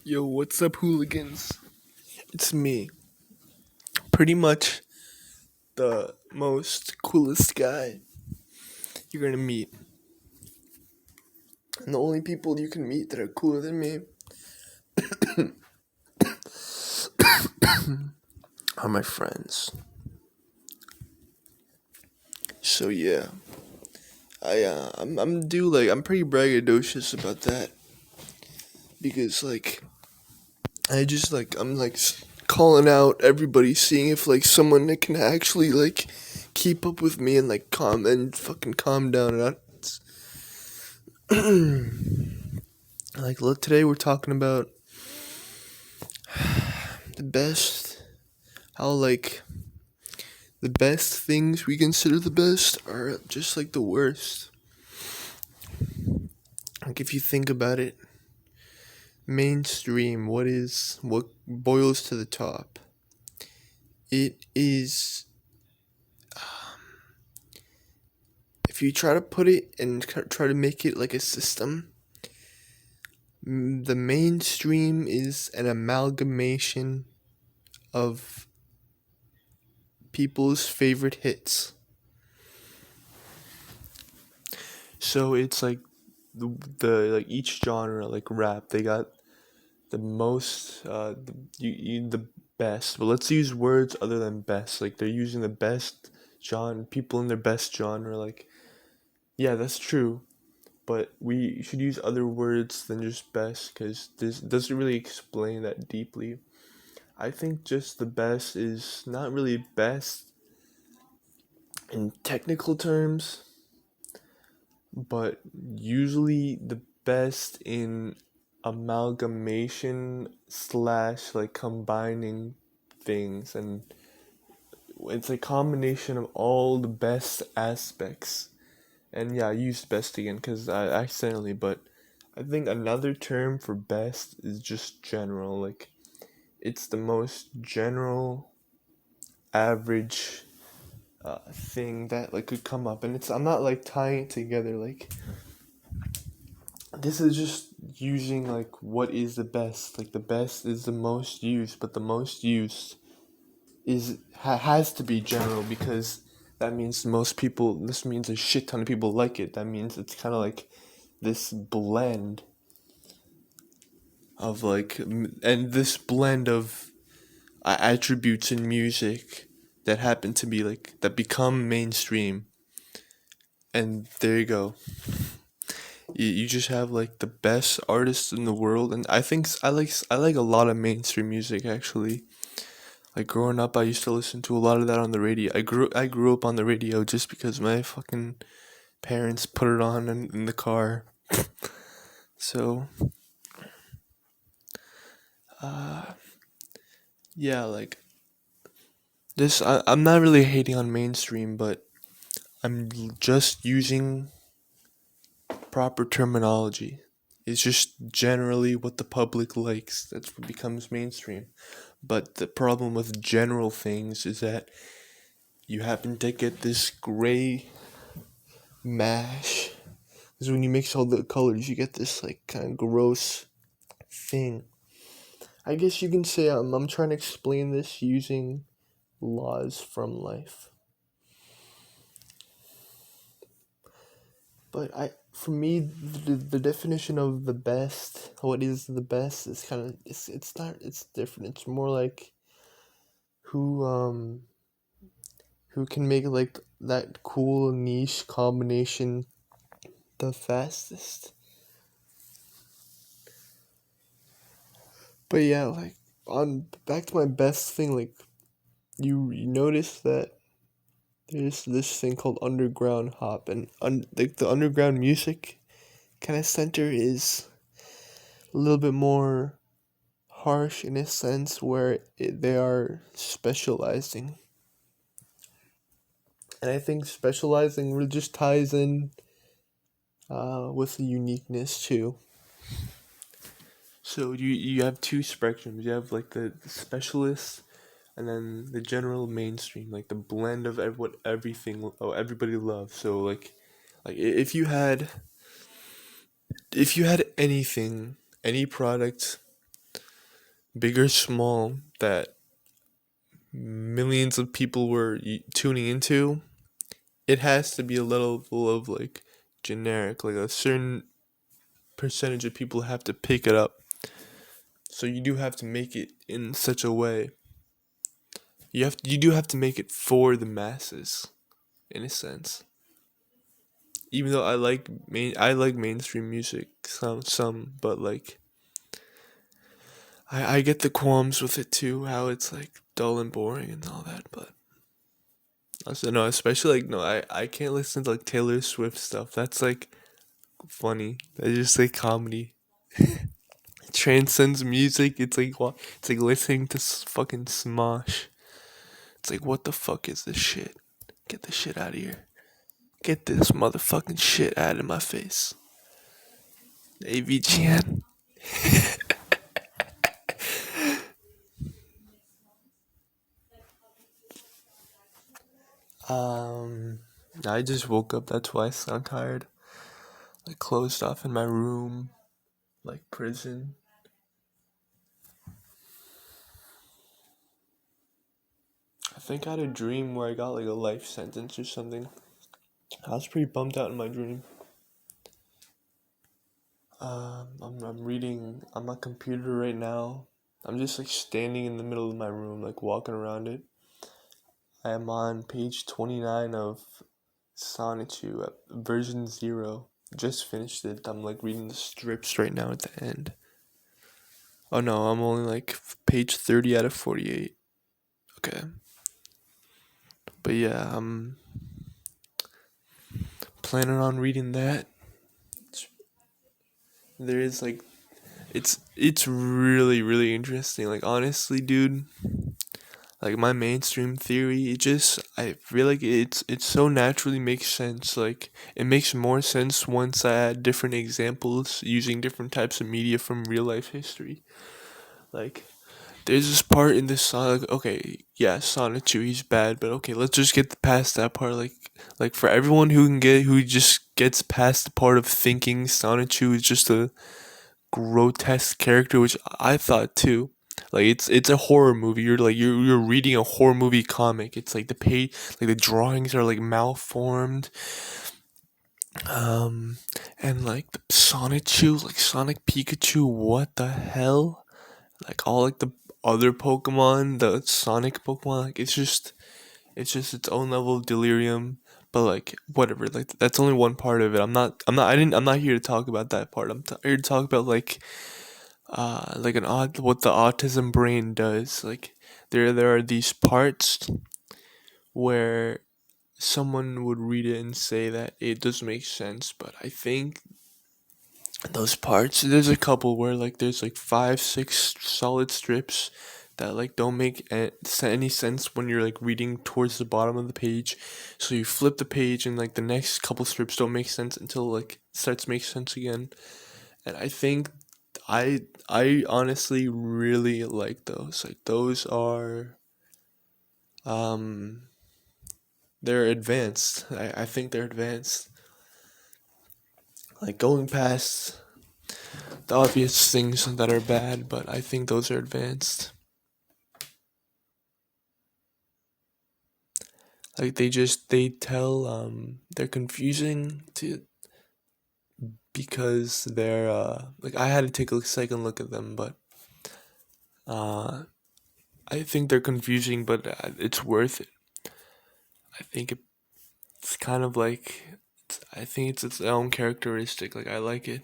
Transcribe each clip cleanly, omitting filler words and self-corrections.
Yo, what's up, hooligans? It's me. Pretty much the most coolest guy you're gonna meet. And the only people you can meet that are cooler than me are my friends. So yeah, I'm pretty braggadocious about that because calling out everybody, seeing if someone that can actually keep up with me and fucking calm down. And look, today we're talking about the best. How the best things we consider the best are just the worst. If you think about it, mainstream, what boils to the top? It is, if you try to put it and try to make it like a system, the mainstream is an amalgamation of people's favorite hits. So it's the each genre, like rap, they got the most the best, but let's use words other than best. Like they're using the best genre, people in their best genre. Yeah, that's true, but we should use other words than just best because this doesn't really explain that deeply. I think just the best is not really best in technical terms, but usually the best in amalgamation slash combining things, and it's a combination of all the best aspects. And yeah, I used best again because I accidentally, but I think another term for best is just general. It's the most general average thing that could come up, and I'm not tying it together. This is just using what is the best. The best is the most used, but the most used has to be general because that means most people. This means a shit ton of people like it. That means it's kind of this blend of and this blend of attributes in music that happen to be that become mainstream. And there you go. You just have the best artists in the world, and I think I like a lot of mainstream music actually. Growing up, I used to listen to a lot of that on the radio. I grew up on the radio just because my fucking parents put it on in the car. So yeah, I'm not really hating on mainstream, but I'm just using proper terminology. It's just generally what the public likes. That's what becomes mainstream. But the problem with general things is that you happen to get this gray mash. Because when you mix all the colors, you get this kind of gross thing. I guess you can say I'm trying to explain this using laws from life. But for me, the definition of the best, what is the best, is kind of it's not it's different. It's more who um who can make that cool niche combination the fastest. But yeah, on back to my best thing, you notice that there's this thing called underground hop, and the underground music kind of center is a little bit more harsh in a sense where they are specializing. And I think specializing really just ties in with the uniqueness too. So you have two spectrums. You have the specialists, and then the general mainstream, the blend of what everybody loves. So if you had anything, any product big or small, that millions of people were tuning into, it has to be a level of like generic, like a certain percentage of people have to pick it up. So you do have to make it in such a way. You do have to make it for the masses in a sense. Even though I like mainstream music but like I get the qualms with it too, how it's like dull and boring and all that, but also no, especially like no, I can't listen to like Taylor Swift stuff. That's like funny. That's just like comedy. It transcends music. It's like what? It's like listening to fucking Smosh. It's like what the fuck is this shit? Get this shit out of here. Get this motherfucking shit out of my face. AVGN. Um, I just woke up. That's why I sound tired. Like closed off in my room, like prison. I think I had a dream where I got like a life sentence or something. I was pretty bummed out in my dream. I'm reading on my computer right now. I'm just like standing in the middle of my room, like walking around it. I am on page 29 of Sonichu, version 0. Just finished it. I'm like reading the strips right now at the end. Oh no, I'm only like page 30 out of 48. Okay. But yeah, I'm planning on reading that. There is like it's really interesting. Like honestly, dude, like my mainstream theory, it just I feel like it so naturally makes sense. Like it makes more sense once I add different examples using different types of media from real life history. Like there's this part in this song. Like, okay, yeah, Sonic 2, he's bad, but okay, let's just get past that part. Like for everyone who just gets past the part of thinking Sonic 2 is just a grotesque character, which I thought too. Like it's a horror movie. You're reading a horror movie comic. It's like the page, like the drawings are like malformed. Um, and like the Sonic Chew, like Sonic Pikachu, what the hell? Like all like the other Pokemon, the Sonic Pokemon, like it's just its own level of delirium. But like whatever, like that's only one part of it. I'm not here to talk about that part. Here to talk about like an odd what the autism brain does. Like there are these parts where someone would read it and say that it does make sense, but I think those parts there's a couple where like there's like 5 6 solid strips that like don't make any sense when you're like reading towards the bottom of the page, so you flip the page and like the next couple strips don't make sense until like it starts to make sense again. And I think I honestly really like those. Like those are um they're advanced. I think they're advanced. Like going past the obvious things that are bad, but I think those are advanced. Like they tell they're confusing to because they're like I had to take a second look at them, but uh I think they're confusing, but it's worth it. I think it's kind of like I think it's its own characteristic. Like I like it.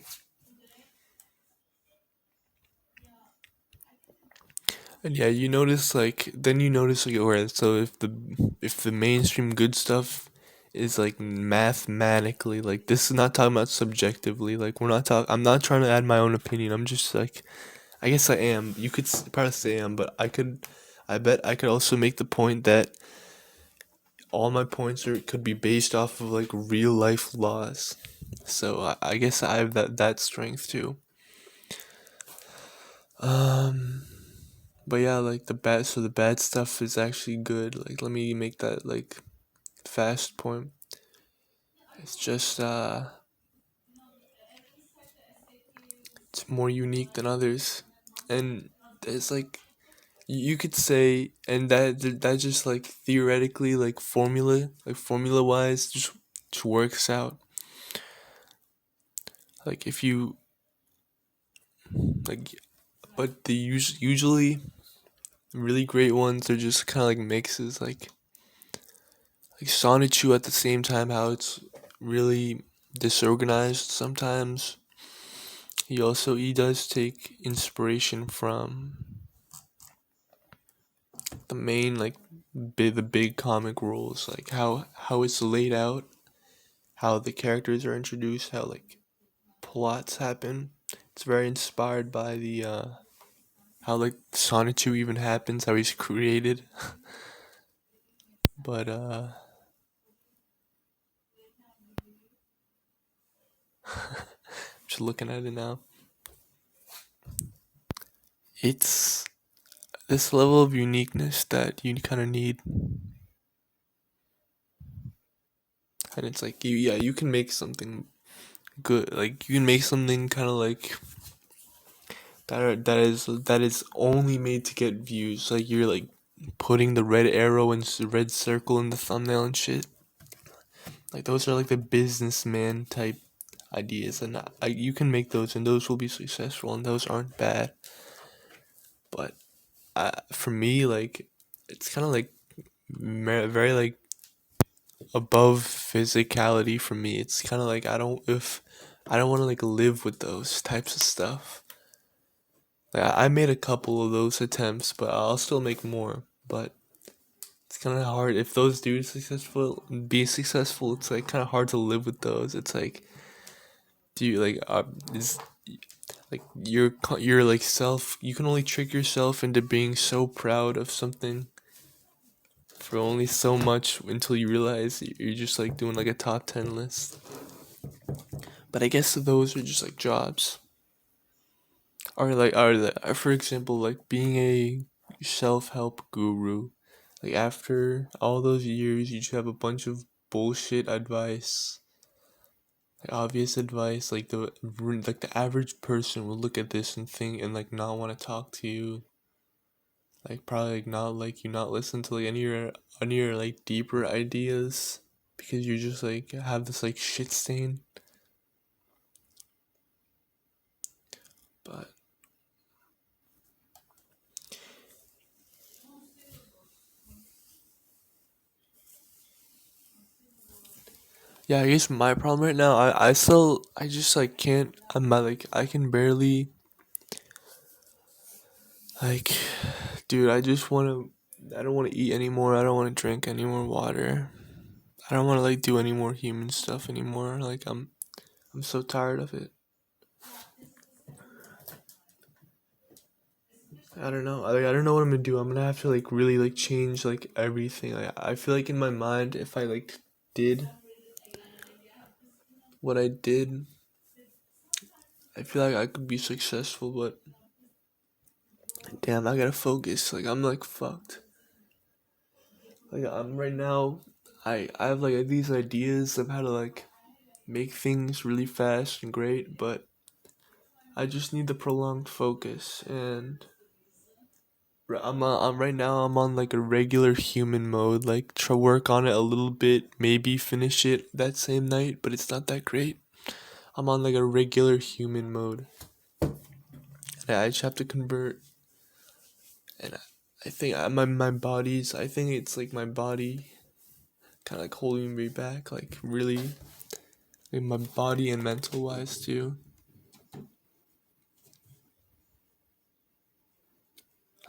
And yeah, you notice like then you notice like where so if the mainstream good stuff is like mathematically like this is not talking about subjectively, like we're not talk I'm not trying to add my own opinion. I'm just like I guess I am. You could probably say I am, but I bet I could also make the point that all my points are could be based off of like real life laws. So I guess I have that strength too. Um But yeah, like the bad stuff is actually good. Like let me make that like fast point. It's just it's more unique than others. And it's like you could say, and that just like theoretically, like formula wise, just works out. Like if you like, but usually really great ones are just kind of like mixes, like Sonichu at the same time how it's really disorganized sometimes. He does take inspiration from the main like the big comic rules, like how it's laid out, how the characters are introduced, how like plots happen. It's very inspired by the how like Sonichu even happens, how he's created. But just looking at it now, it's this level of uniqueness that you kind of need, and it's like you can make something good, like you can make something kind of like that is only made to get views. Like you're like putting the red arrow and red circle in the thumbnail and shit. Like those are like the businessman type ideas, and you can make those, and those will be successful, and those aren't bad. But for me, like it's kind of like very like above physicality for me. It's kind of like I don't want to like live with those types of stuff. Like I made a couple of those attempts, but I'll still make more. But it's kind of hard if those dudes be successful. It's like kind of hard to live with those. It's like do you like is like you're like self. You can only trick yourself into being so proud of something for only so much until you realize you're just like doing like a top 10 list. But I guess those are just like jobs. For example, like being a self-help guru. Like after all those years, you just have a bunch of bullshit advice, like obvious advice. Like the average person will look at this and think and like not want to talk to you. Like probably like not like you not listen to like any of your like deeper ideas because you just like have this like shit stain. But yeah, I guess my problem right now, I just like can't. I can barely like, dude. I don't want to eat anymore. I don't want to drink any more water. I don't want to like do any more human stuff anymore. Like I'm so tired of it. I don't know. I don't know what I'm gonna do. I'm gonna have to like really like change like everything. I feel like in my mind, if I like did what I did, I feel like I could be successful. But damn, I gotta focus. Like I'm like fucked. Like I'm right now. I have like these ideas of how to like make things really fast and great, but I just need the prolonged focus. And I'm right now. I'm on like a regular human mode. Like try work on it a little bit, maybe finish it that same night, but it's not that great. I'm on like a regular human mode. And I just have to convert. And I think my body's. I think it's like my body kind of like holding me back. Like really, like my body and mental wise too.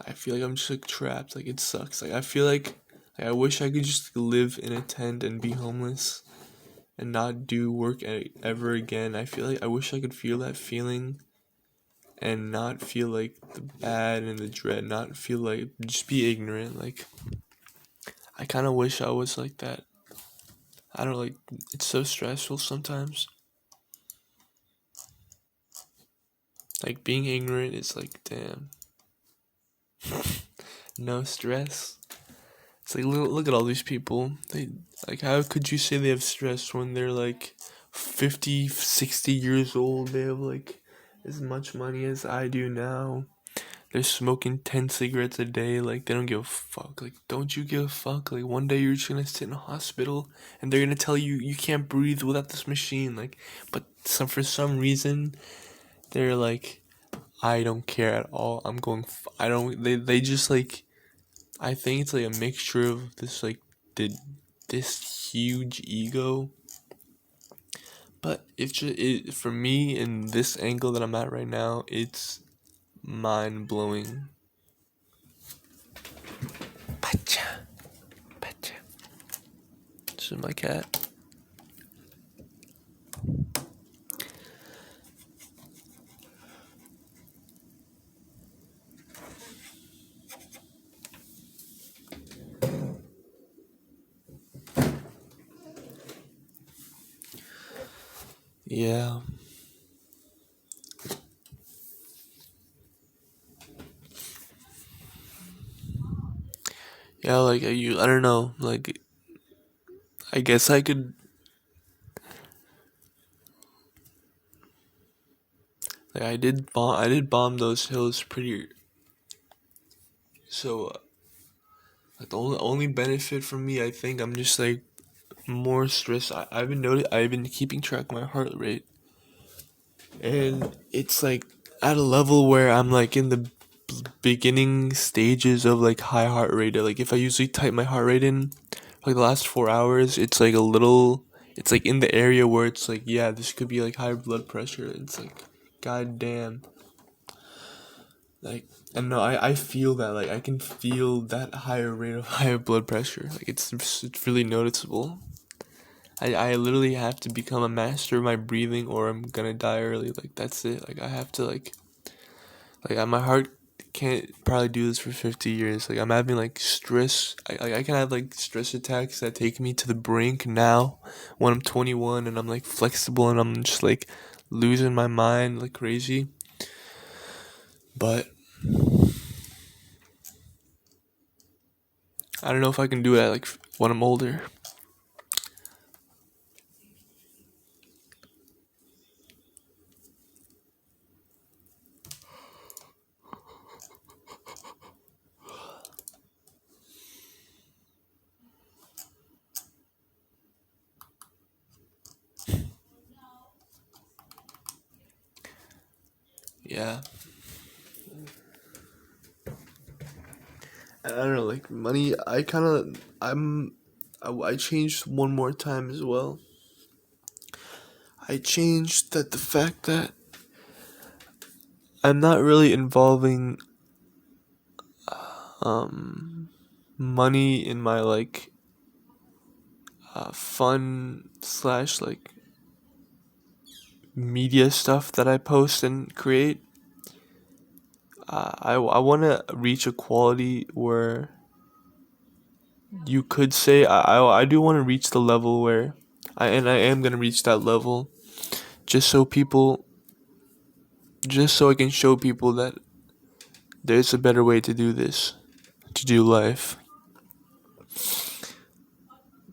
I feel like I'm just like trapped. Like it sucks. Like I feel like I wish I could just live in a tent and be homeless and not do work ever again. I feel like I wish I could feel that feeling and not feel like the bad and the dread. Not feel like just be ignorant. Like I kind of wish I was like that. I don't like. It's so stressful sometimes. Like being ignorant is like damn. No stress. It's like look at all these people. They like how could you say they have stress when they're like 50, 60 years old? They have like as much money as I do now. they're smoking 10 cigarettes a day. Like, they don't give a fuck. Like, don't you give a fuck? Like, one day you're just gonna sit in a hospital and they're gonna tell you you can't breathe without this machine. Like, but for some reason, they're like, I don't care at all. I don't. They just like. I think it's like a mixture of this like this huge ego. But it's just for me in this angle that I'm at right now. It's mind blowing. Pacha, pacha. This is my cat. Yeah. Yeah, like I don't know. Like I guess I could. Like I did bomb those hills pretty. So like the only benefit for me, I think I'm just like more stressed. I've been keeping track of my heart rate, and it's like at a level where I'm like in the beginning stages of like high heart rate. Like if I usually type my heart rate in for like the last 4 hours, it's like a little. It's like in the area where it's like, yeah, this could be like high blood pressure. It's like, god damn. Like, and no, I feel that. Like, I can feel that higher rate of higher blood pressure. Like, it's really noticeable. I literally have to become a master of my breathing, or I'm gonna die early. Like, that's it. Like, I have to my heart can't probably do this for 50 years. Like, I'm having like stress. I can have like stress attacks that take me to the brink now when I'm 21 and I'm like flexible and I'm just like losing my mind like crazy. But I don't know if I can do that like when I'm older. Yeah. I don't know, like money. I changed one more time as well. I changed that the fact that I'm not really involving um money in my like fun slash like media stuff that I post and create. I want to reach a quality where you could say I do want to reach the level where I am gonna reach that level just so people just so I can show people that there's a better way to do this, to do life.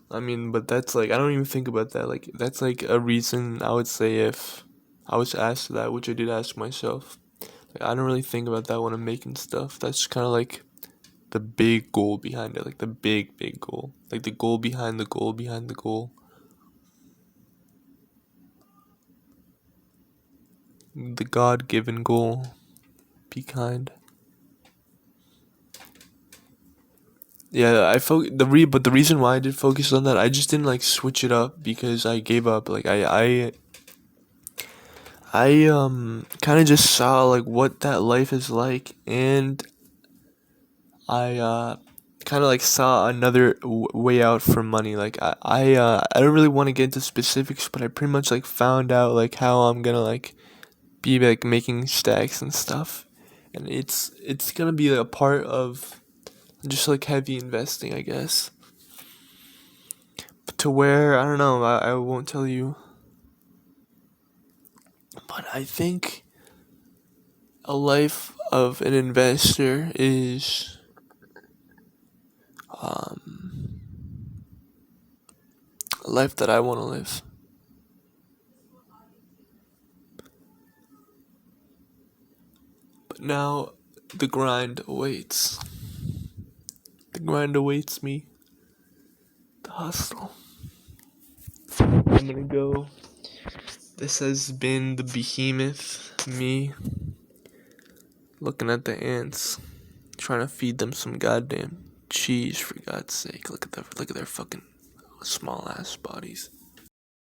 I mean, but that's like I don't even think about that. Like that's like a reason I would say if I was asked that, which I did ask myself. Like, I don't really think about that when I'm making stuff. That's kind of like the big goal behind it, like the big goal, like the goal behind the goal behind the goal, the God-given goal. Be kind. Yeah, but the reason why I did focus on that, I just didn't like switch it up because I gave up. Like I kind of just saw like what that life is like, and I kind of like saw another way out for money. Like I don't really want to get into specifics, but I pretty much like found out like how I'm gonna like be like making stacks and stuff, and it's gonna be a part of just like heavy investing, I guess. To where I don't know, I won't tell you, but I think a life of an investor is um, a life that I want to live. But now The grind awaits. The grind awaits me. The hustle. I'm gonna go. This has been the behemoth. Me looking at the ants, trying to feed them some goddamn cheese. For God's sake, look at their fucking small ass bodies.